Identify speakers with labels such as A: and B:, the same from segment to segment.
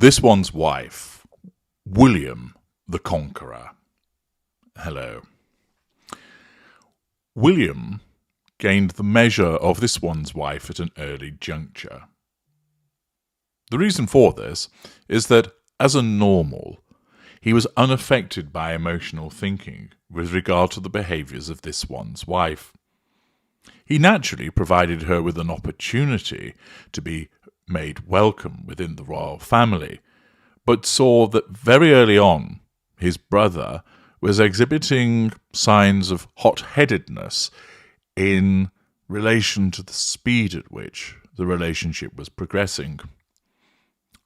A: This one's wife, William the Conqueror. Hello. William gained the measure of this one's wife at an early juncture. The reason for this is that, as a normal, he was unaffected by emotional thinking with regard to the behaviours of this one's wife. He naturally provided her with an opportunity to be made welcome within the royal family, but saw that very early on his brother was exhibiting signs of hot-headedness in relation to the speed at which the relationship was progressing.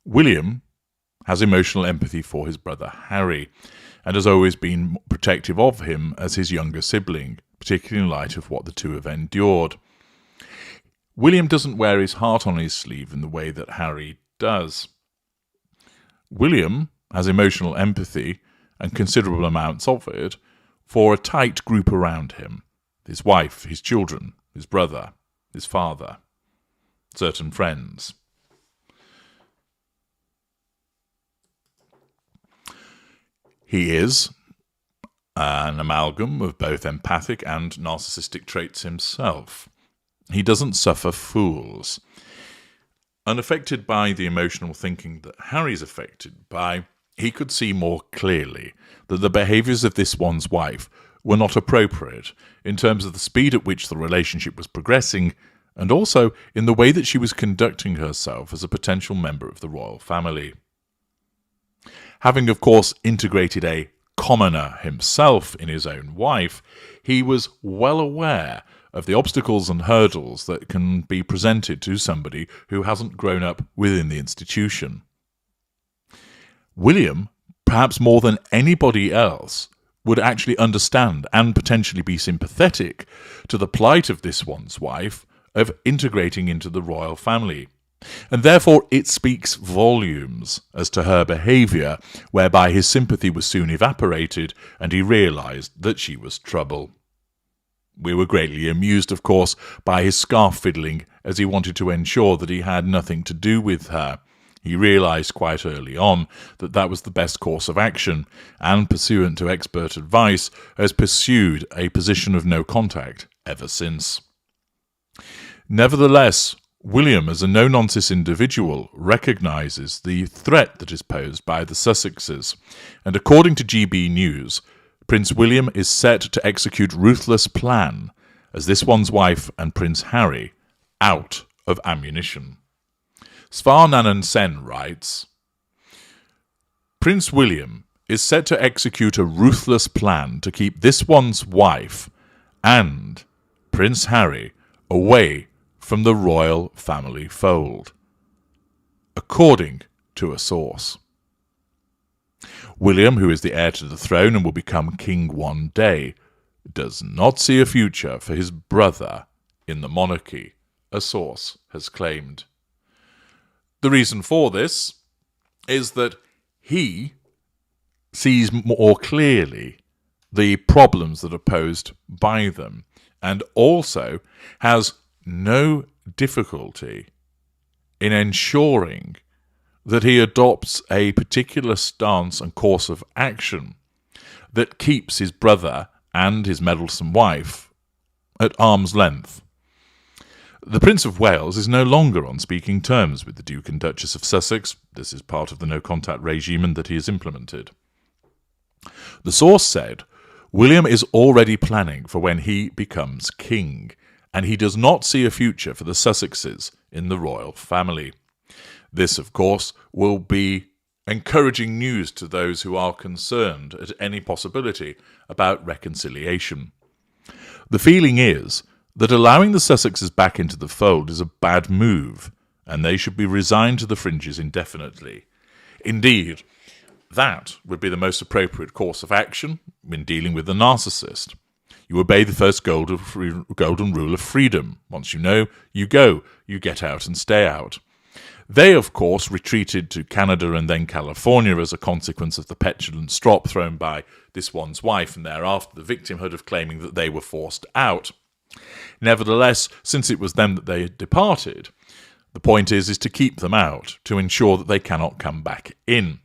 A: William has emotional empathy for his brother Harry, and has always been protective of him as his younger sibling, particularly in light of what the two have endured. William doesn't wear his heart on his sleeve in the way that Harry does. William has emotional empathy, and considerable amounts of it, for a tight group around him: his wife, his children, his brother, his father, certain friends. He is an amalgam of both empathic and narcissistic traits himself. He doesn't suffer fools. Unaffected by the emotional thinking that Harry's affected by, he could see more clearly that the behaviours of this one's wife were not appropriate in terms of the speed at which the relationship was progressing, and also in the way that she was conducting herself as a potential member of the royal family. Having, of course, integrated a commoner himself in his own wife, he was well aware of the obstacles and hurdles that can be presented to somebody who hasn't grown up within the institution. William, perhaps more than anybody else, would actually understand and potentially be sympathetic to the plight of this one's wife of integrating into the royal family. And therefore it speaks volumes as to her behaviour, whereby his sympathy was soon evaporated and he realised that she was trouble. We were greatly amused, of course, by his scarf fiddling, as he wanted to ensure that he had nothing to do with her. He realised quite early on that that was the best course of action, and pursuant to expert advice, has pursued a position of no contact ever since. Nevertheless, William, as a no-nonsense individual, recognises the threat that is posed by the Sussexes, and according to GB News, Prince William is set to execute ruthless plan as this one's wife and Prince Harry out of ammunition. Svar Nanan Sen writes, Prince William is set to execute a ruthless plan to keep this one's wife and Prince Harry away from the royal family fold, according to a source. William, who is the heir to the throne and will become king one day, does not see a future for his brother in the monarchy, a source has claimed. The reason for this is that he sees more clearly the problems that are posed by them, and also has no difficulty in ensuring that he adopts a particular stance and course of action that keeps his brother and his meddlesome wife at arm's length. The Prince of Wales is no longer on speaking terms with the Duke and Duchess of Sussex. This is part of the no-contact regime that he has implemented. The source said, William is already planning for when he becomes king, and he does not see a future for the Sussexes in the royal family. This, of course, will be encouraging news to those who are concerned at any possibility about reconciliation. The feeling is that allowing the Sussexes back into the fold is a bad move, and they should be resigned to the fringes indefinitely. Indeed, that would be the most appropriate course of action when dealing with the narcissist. You obey the first golden rule of freedom. Once you know, you go. You get out and stay out. They, of course, retreated to Canada and then California as a consequence of the petulant strop thrown by this one's wife, and thereafter the victimhood of claiming that they were forced out. Nevertheless, since it was them that they had departed, The point is to keep them out, to ensure that they cannot come back in.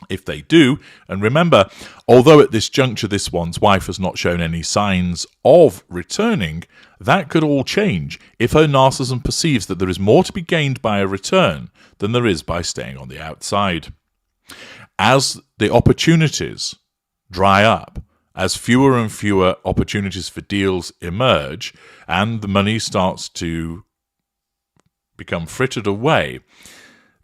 A: If they do, and remember, although at this juncture this one's wife has not shown any signs of returning, that could all change if her narcissism perceives that there is more to be gained by a return than there is by staying on the outside. As the opportunities dry up, as fewer and fewer opportunities for deals emerge, and the money starts to become frittered away,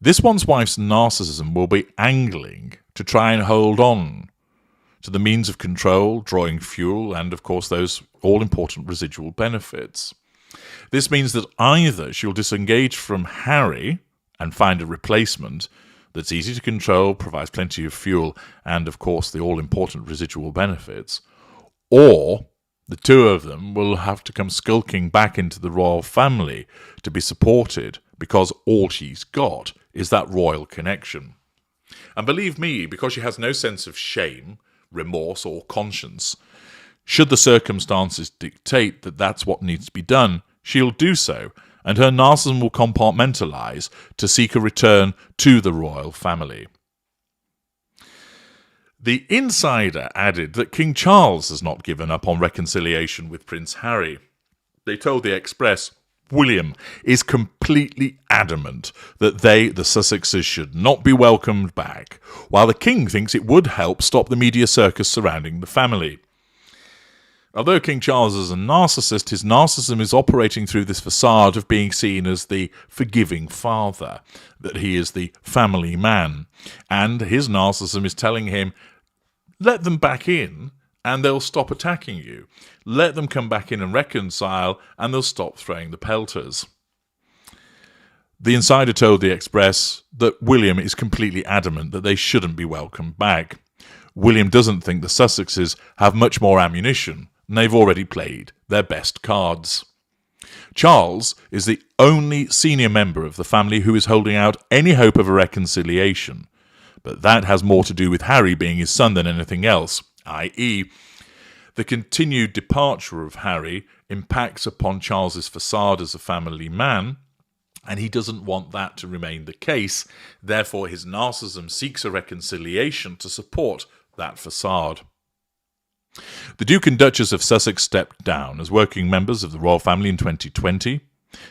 A: this one's wife's narcissism will be angling to try and hold on to the means of control, drawing fuel, and of course those all-important residual benefits. This means that either she'll disengage from Harry and find a replacement that's easy to control, provides plenty of fuel, and of course the all-important residual benefits, or the two of them will have to come skulking back into the royal family to be supported because all she's got is that royal connection. And believe me, because she has no sense of shame, remorse, or conscience, should the circumstances dictate that that's what needs to be done, she'll do so, and her narcissism will compartmentalise to seek a return to the royal family. The insider added that King Charles has not given up on reconciliation with Prince Harry. They told the Express, William is completely adamant that they, the Sussexes, should not be welcomed back, while the King thinks it would help stop the media circus surrounding the family. Although King Charles is a narcissist, his narcissism is operating through this facade of being seen as the forgiving father, that he is the family man, and his narcissism is telling him, let them back in, and they'll stop attacking you. Let them come back in and reconcile, and they'll stop throwing the pelters. The insider told the Express that William is completely adamant that they shouldn't be welcomed back. William doesn't think the Sussexes have much more ammunition, and they've already played their best cards. Charles is the only senior member of the family who is holding out any hope of a reconciliation, but that has more to do with Harry being his son than anything else, i.e., the continued departure of Harry impacts upon Charles's facade as a family man, and he doesn't want that to remain the case. Therefore, his narcissism seeks a reconciliation to support that facade. The Duke and Duchess of Sussex stepped down as working members of the royal family in 2020.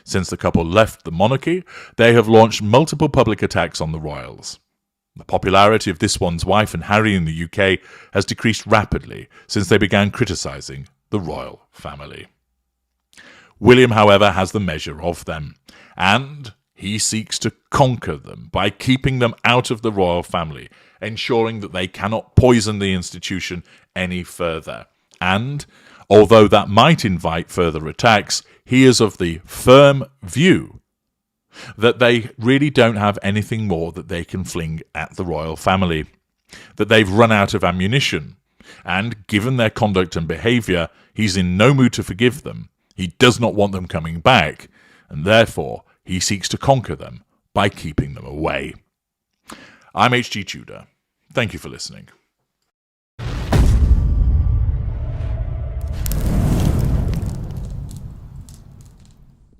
A: Since the couple left the monarchy, they have launched multiple public attacks on the royals. The popularity of this one's wife and Harry in the UK has decreased rapidly since they began criticising the royal family. William, however, has the measure of them, and he seeks to conquer them by keeping them out of the royal family, ensuring that they cannot poison the institution any further. And, although that might invite further attacks, he is of the firm view that they really don't have anything more that they can fling at the royal family, that they've run out of ammunition, and given their conduct and behaviour, he's in no mood to forgive them. He does not want them coming back, and therefore he seeks to conquer them by keeping them away. I'm HG Tudor. Thank you for listening.